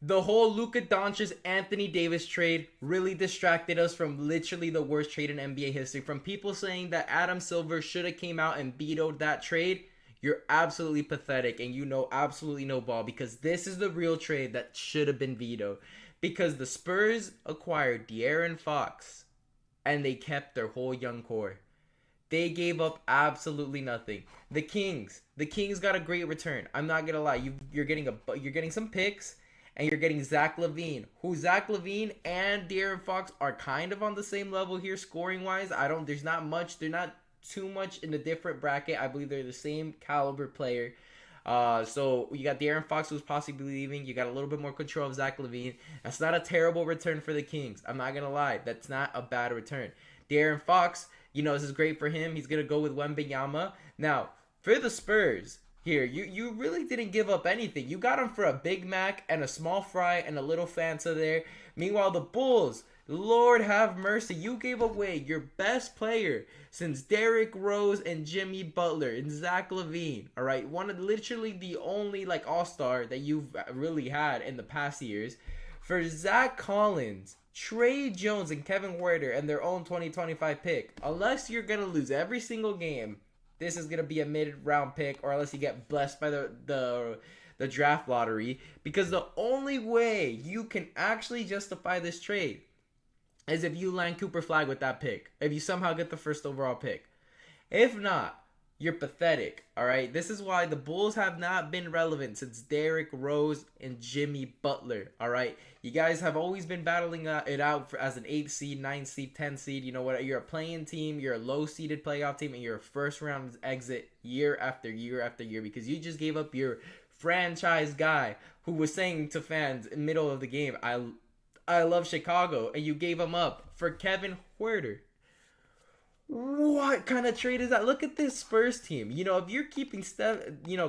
The whole Luka Doncic Anthony Davis trade really distracted us from literally the worst trade in NBA history. From people saying that Adam Silver should have came out and vetoed that trade, you're absolutely pathetic and you know absolutely no ball, because this is the real trade that should have been vetoed. Because the Spurs acquired De'Aaron Fox and they kept their whole young core. They gave up absolutely nothing. The Kings got a great return. I'm not gonna lie. You're getting some picks, and you're getting Zach LaVine. Who Zach LaVine and De'Aaron Fox are kind of on the same level here, scoring wise. I don't. There's not much. They're not too much in a different bracket. I believe they're the same caliber player. So you got De'Aaron Fox who's possibly leaving. You got a little bit more control of Zach LaVine. That's not a terrible return for the Kings. I'm not gonna lie. That's not a bad return. De'Aaron Fox, this is great for him. He's gonna go with Wembanyama. Now, for the Spurs, here, you really didn't give up anything. You got him for a Big Mac and a small fry and a little Fanta there. Meanwhile, the Bulls, Lord have mercy, you gave away your best player since Derrick Rose and Jimmy Butler and Zach LaVine. All right, one of literally the only all-star that you've really had in the past years. For Zach Collins, Trey Jones, and Kevin Huerter and their own 2025 pick. Unless you're gonna lose every single game, this is gonna be a mid-round pick, or unless you get blessed by the draft lottery. Because the only way you can actually justify this trade is if you land Cooper Flag with that pick. If you somehow get the first overall pick. If not, you're pathetic, all right? This is why the Bulls have not been relevant since Derrick Rose and Jimmy Butler, all right? You guys have always been battling it out as an 8th seed, 9th seed, 10th seed. You know what? You're a playing team, you're a low-seeded playoff team, and you're a first-round exit year after year after year, because you just gave up your franchise guy who was saying to fans in the middle of the game, I love Chicago, and you gave him up for Kevin Huerter. What kind of trade is that? Look at this Spurs team. If you're keeping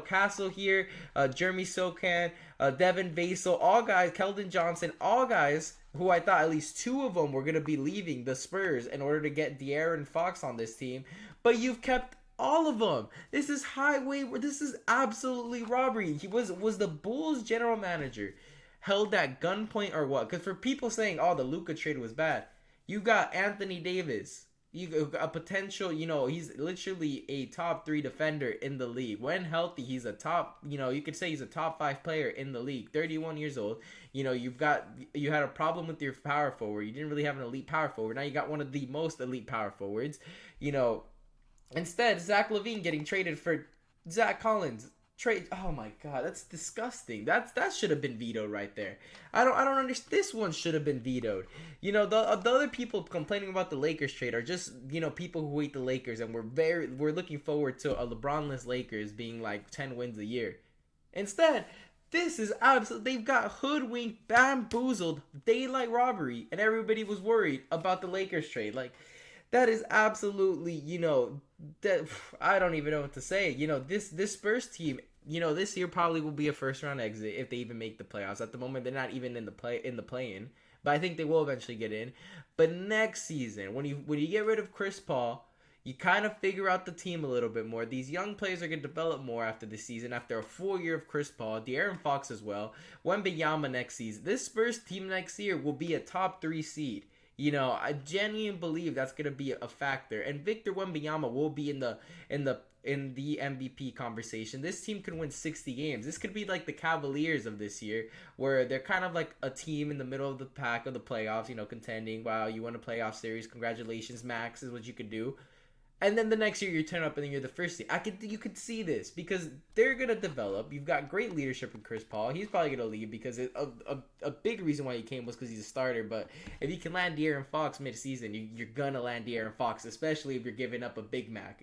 Castle here, Jeremy Sokan, Devin Vassell, all guys, Keldon Johnson, all guys who I thought at least two of them were going to be leaving the Spurs in order to get De'Aaron Fox on this team. But you've kept all of them. This is highway. This is absolutely robbery. He was the Bulls general manager held at gunpoint or what? Because for people saying, oh, the Luka trade was bad, you got Anthony Davis. A potential, he's literally a top 3 defender in the league. When healthy, he's a top, you could say he's a top 5 player in the league. 31 years old. You had a problem with your power forward. You didn't really have an elite power forward. Now you got one of the most elite power forwards. Instead, Zach LaVine getting traded for Zach Collins. Oh my god, that's disgusting. That should have been vetoed right there. I don't understand. This one should have been vetoed. The other people complaining about the Lakers trade are just people who hate the Lakers, and we're looking forward to a LeBron-less Lakers being like 10 wins a year. Instead, this is absolutely, they've got hoodwinked, bamboozled, daylight robbery, and everybody was worried about the Lakers trade. That is absolutely, that I don't even know what to say. This Spurs team, this year probably will be a first round exit if they even make the playoffs. At the moment, they're not even in the play-in, but I think they will eventually get in. But next season, when you get rid of Chris Paul, you kind of figure out the team a little bit more. These young players are going to develop more after the season, after a full year of Chris Paul, De'Aaron Fox as well, Wembanyama next season. This Spurs team next year will be a top 3 seed. I genuinely believe that's gonna be a factor, and Victor Wembanyama will be in the MVP conversation. This team could win 60 games. This could be like the Cavaliers of this year, where they're kind of like a team in the middle of the pack of the playoffs, contending. Wow, you won a playoff series. Congratulations, Max, is what you could do. And then the next year you turn up and then you're the first seed. You could see this because they're gonna develop. You've got great leadership in Chris Paul. He's probably gonna leave because a big reason why he came was because he's a starter. But if you can land De'Aaron Fox mid-season, you're gonna land De'Aaron Fox, especially if you're giving up a Big Mac.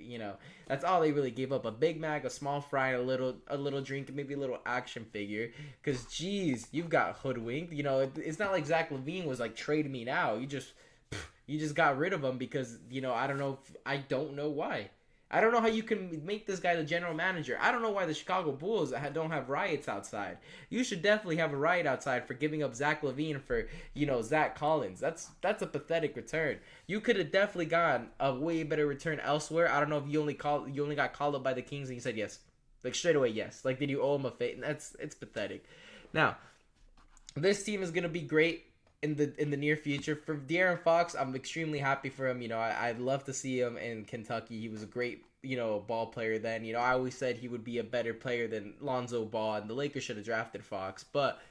That's all they really gave up: a Big Mac, a small fry, a little drink, and maybe a little action figure. Because geez, you've got hoodwinked. It's not like Zach LaVine was like, trade me now. You just got rid of him because, I don't know why. I don't know how you can make this guy the general manager. I don't know why the Chicago Bulls don't have riots outside. You should definitely have a riot outside for giving up Zach LaVine for, Zach Collins. That's a pathetic return. You could have definitely gotten a way better return elsewhere. I don't know if you only got called up by the Kings and you said yes. Straight away yes. Did you owe him a favor? It's pathetic. Now, this team is gonna be great in the near future. For De'Aaron Fox, I'm extremely happy for him. I'd love to see him in Kentucky. He was a great ball player then. I always said he would be a better player than Lonzo Ball, and the Lakers should have drafted Fox. But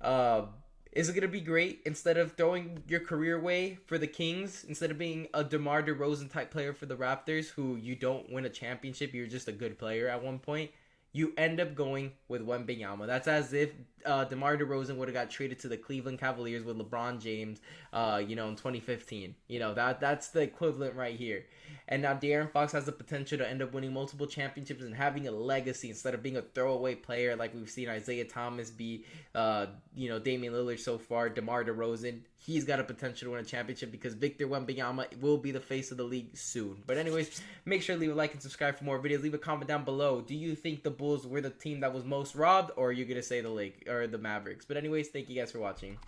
uh, is it gonna be great instead of throwing your career away for the Kings, instead of being a DeMar DeRozan type player for the Raptors, who you don't win a championship, you're just a good player at one point. You end up going with Wembanyama. That's as if DeMar DeRozan would have got traded to the Cleveland Cavaliers with LeBron James, in 2015. That's the equivalent right here. And now De'Aaron Fox has the potential to end up winning multiple championships and having a legacy instead of being a throwaway player like we've seen Isaiah Thomas be, Damian Lillard so far, DeMar DeRozan. He's got a potential to win a championship because Victor Wembanyama will be the face of the league soon. But anyways, make sure to leave a like and subscribe for more videos. Leave a comment down below. Do you think the Bulls were the team that was most robbed, or are you going to say the Mavericks? But anyways, thank you guys for watching.